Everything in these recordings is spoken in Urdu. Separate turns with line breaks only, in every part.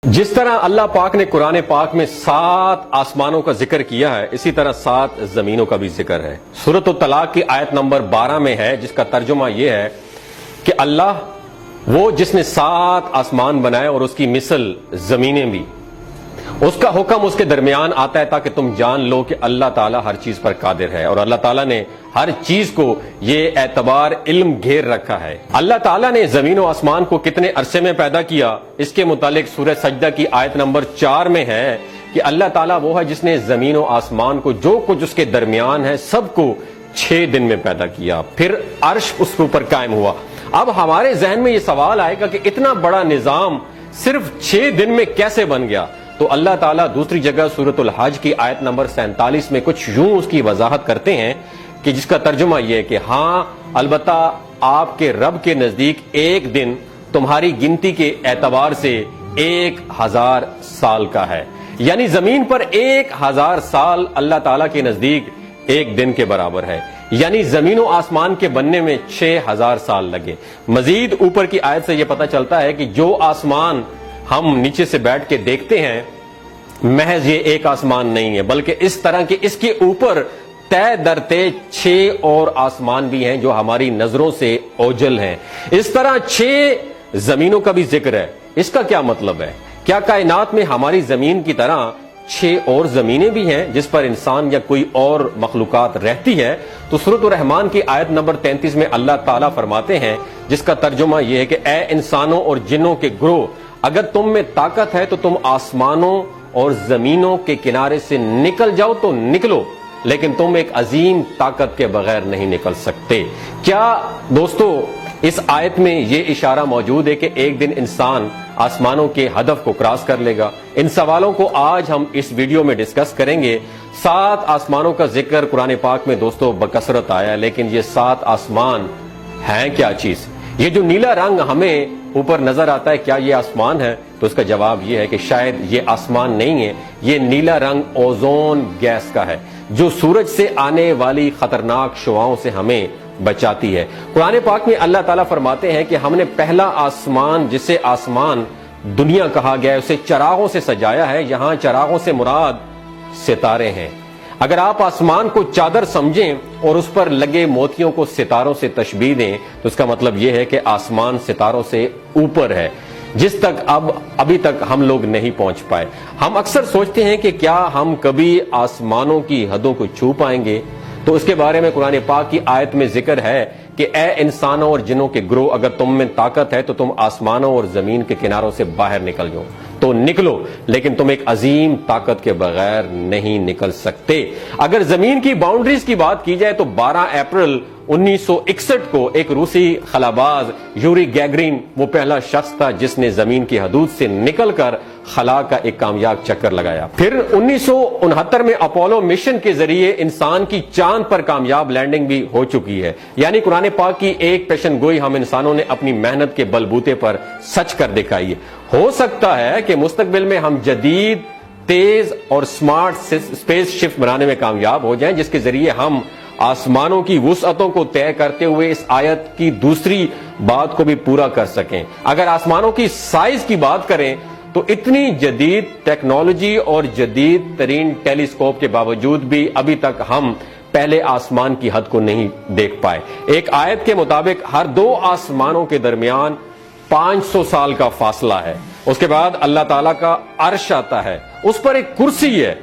جس طرح اللہ پاک نے قرآن پاک میں 7 آسمانوں کا ذکر کیا ہے، اسی طرح 7 زمینوں کا بھی ذکر ہے۔ سورۃ الطلاق کی آیت نمبر 12 میں ہے، جس کا ترجمہ یہ ہے کہ اللہ وہ جس نے 7 آسمان بنائے اور اس کی مثل زمینیں بھی، اس کا حکم اس کے درمیان آتا ہے تاکہ تم جان لو کہ اللہ تعالیٰ ہر چیز پر قادر ہے، اور اللہ تعالیٰ نے ہر چیز کو یہ اعتبار علم گھیر رکھا ہے۔ اللہ تعالیٰ نے زمین و آسمان کو کتنے عرصے میں پیدا کیا، اس کے متعلق سورہ سجدہ کی آیت نمبر 4 میں ہے کہ اللہ تعالیٰ وہ ہے جس نے زمین و آسمان کو جو کچھ اس کے درمیان ہے سب کو 6 دن میں پیدا کیا، پھر عرش اس کے اوپر قائم ہوا۔ اب ہمارے ذہن میں یہ سوال آئے گا کہ اتنا بڑا نظام صرف 6 دن میں کیسے بن گیا؟ تو اللہ تعالیٰ دوسری جگہ سورۃ الحج کی آیت نمبر 47 میں کچھ یوں اس کی وضاحت کرتے ہیں کہ جس کا ترجمہ یہ ہے کہ ہاں البتہ آپ کے رب کے نزدیک ایک دن تمہاری گنتی کے اعتبار سے 1000 سال کا ہے، یعنی زمین پر 1000 سال اللہ تعالیٰ کے نزدیک ایک دن کے برابر ہے، یعنی زمین و آسمان کے بننے میں 6000 سال لگے۔ مزید اوپر کی آیت سے یہ پتہ چلتا ہے کہ جو آسمان ہم نیچے سے بیٹھ کے دیکھتے ہیں محض یہ ایک آسمان نہیں ہے، بلکہ اس طرح کہ اس کے اوپر طے در طے 6 اور آسمان بھی ہیں جو ہماری نظروں سے اوجھل ہیں۔ اس طرح 6 زمینوں کا بھی ذکر ہے۔ اس کا کیا مطلب ہے؟ کیا کائنات میں ہماری زمین کی طرح 6 اور زمینیں بھی ہیں جس پر انسان یا کوئی اور مخلوقات رہتی ہے؟ تو سورۃ الرحمن کی آیت نمبر 33 میں اللہ تعالیٰ فرماتے ہیں، جس کا ترجمہ یہ ہے کہ اے انسانوں اور جنوں کے گروہ، اگر تم میں طاقت ہے تو تم آسمانوں اور زمینوں کے کنارے سے نکل جاؤ تو نکلو، لیکن تم ایک عظیم طاقت کے بغیر نہیں نکل سکتے۔ کیا دوستو اس آیت میں یہ اشارہ موجود ہے کہ ایک دن انسان آسمانوں کے ہدف کو کراس کر لے گا؟ ان سوالوں کو آج ہم اس ویڈیو میں ڈسکس کریں گے۔ 7 آسمانوں کا ذکر قرآن پاک میں دوستو بکثرت آیا ہے، لیکن یہ 7 آسمان ہیں کیا چیز؟ یہ جو نیلا رنگ ہمیں اوپر نظر آتا ہے، کیا یہ آسمان ہے؟ تو اس کا جواب یہ ہے کہ شاید یہ آسمان نہیں ہے، یہ نیلا رنگ اوزون گیس کا ہے جو سورج سے آنے والی خطرناک شعاؤں سے ہمیں بچاتی ہے۔ قرآن پاک میں اللہ تعالیٰ فرماتے ہیں کہ ہم نے پہلا آسمان، جسے آسمان دنیا کہا گیا ہے، اسے چراغوں سے سجایا ہے۔ یہاں چراغوں سے مراد ستارے ہیں۔ اگر آپ آسمان کو چادر سمجھیں اور اس پر لگے موتیوں کو ستاروں سے تشبیہ دیں تو اس کا مطلب یہ ہے کہ آسمان ستاروں سے اوپر ہے، جس تک ابھی تک ہم لوگ نہیں پہنچ پائے۔ ہم اکثر سوچتے ہیں کہ کیا ہم کبھی آسمانوں کی حدوں کو چھو پائیں گے؟ تو اس کے بارے میں قرآن پاک کی آیت میں ذکر ہے کہ اے انسانوں اور جنوں کے گروہ، اگر تم میں طاقت ہے تو تم آسمانوں اور زمین کے کناروں سے باہر نکل جاؤ تو نکلو، لیکن تم ایک عظیم طاقت کے بغیر نہیں نکل سکتے۔ اگر زمین کی باؤنڈریز کی بات کی جائے تو 12 اپریل 1961 کو ایک روسی خلاباز یوری گیگرین وہ پہلا شخص تھا جس نے زمین کی حدود سے نکل کر خلا کا ایک کامیاب چکر لگایا۔ پھر 1969 میں اپولو مشن کے ذریعے انسان کی چاند پر کامیاب لینڈنگ بھی ہو چکی ہے۔ یعنی قرآن پاک کی ایک پیشن گوئی ہم انسانوں نے اپنی محنت کے بلبوتے پر سچ کر دکھائی ہے۔ ہو سکتا ہے کہ مستقبل میں ہم جدید، تیز اور سمارٹ اسپیس شپ بنانے میں کامیاب ہو جائیں، جس کے ذریعے ہم آسمانوں کی وسعتوں کو طے کرتے ہوئے اس آیت کی دوسری بات کو بھی پورا کر سکیں۔ اگر آسمانوں کی سائز کی بات کریں تو اتنی جدید ٹیکنالوجی اور جدید ترین ٹیلیسکوپ کے باوجود بھی ابھی تک ہم پہلے آسمان کی حد کو نہیں دیکھ پائے۔ ایک آیت کے مطابق ہر 2 آسمانوں کے درمیان 500 سال کا فاصلہ ہے۔ اس کے بعد اللہ تعالیٰ کا عرش آتا ہے، اس پر ایک کرسی ہے۔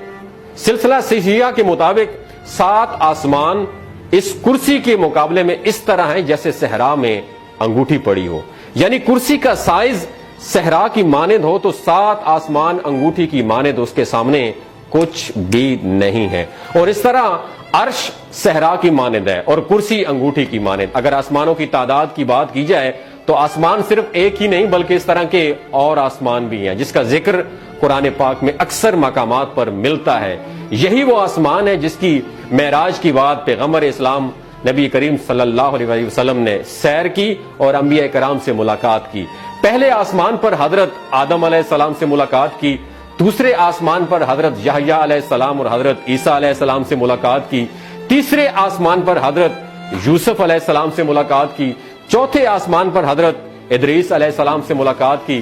سلسلہ صحیحہ کے مطابق 7 آسمان اس کرسی کے مقابلے میں اس طرح ہیں جیسے صحرا میں انگوٹھی پڑی ہو، یعنی کرسی کا سائز صحرا کی مانند ہو تو 7 آسمان انگوٹھی کی مانند اس کے سامنے کچھ بھی نہیں ہے۔ اور اس طرح عرش صحرا کی مانند ہے اور کرسی انگوٹھی کی مانند۔ اگر آسمانوں کی تعداد کی بات کی جائے تو آسمان صرف ایک ہی نہیں بلکہ اس طرح کے اور آسمان بھی ہیں جس کا ذکر قرآن پاک میں اکثر مقامات پر ملتا ہے۔ یہی وہ آسمان ہے جس کی معراج کی بات پیغمبر اسلام نبی کریم صلی اللہ علیہ وسلم نے سیر کی اور انبیاء کرام سے ملاقات کی۔ پہلے آسمان پر حضرت آدم علیہ السلام سے ملاقات کی، دوسرے آسمان پر حضرت یحییٰ علیہ السلام اور حضرت عیسیٰ علیہ السلام سے ملاقات کی، تیسرے آسمان پر حضرت یوسف علیہ السلام سے ملاقات کی، چوتھے آسمان پر حضرت ادریس علیہ السلام سے ملاقات کی،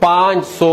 500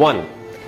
1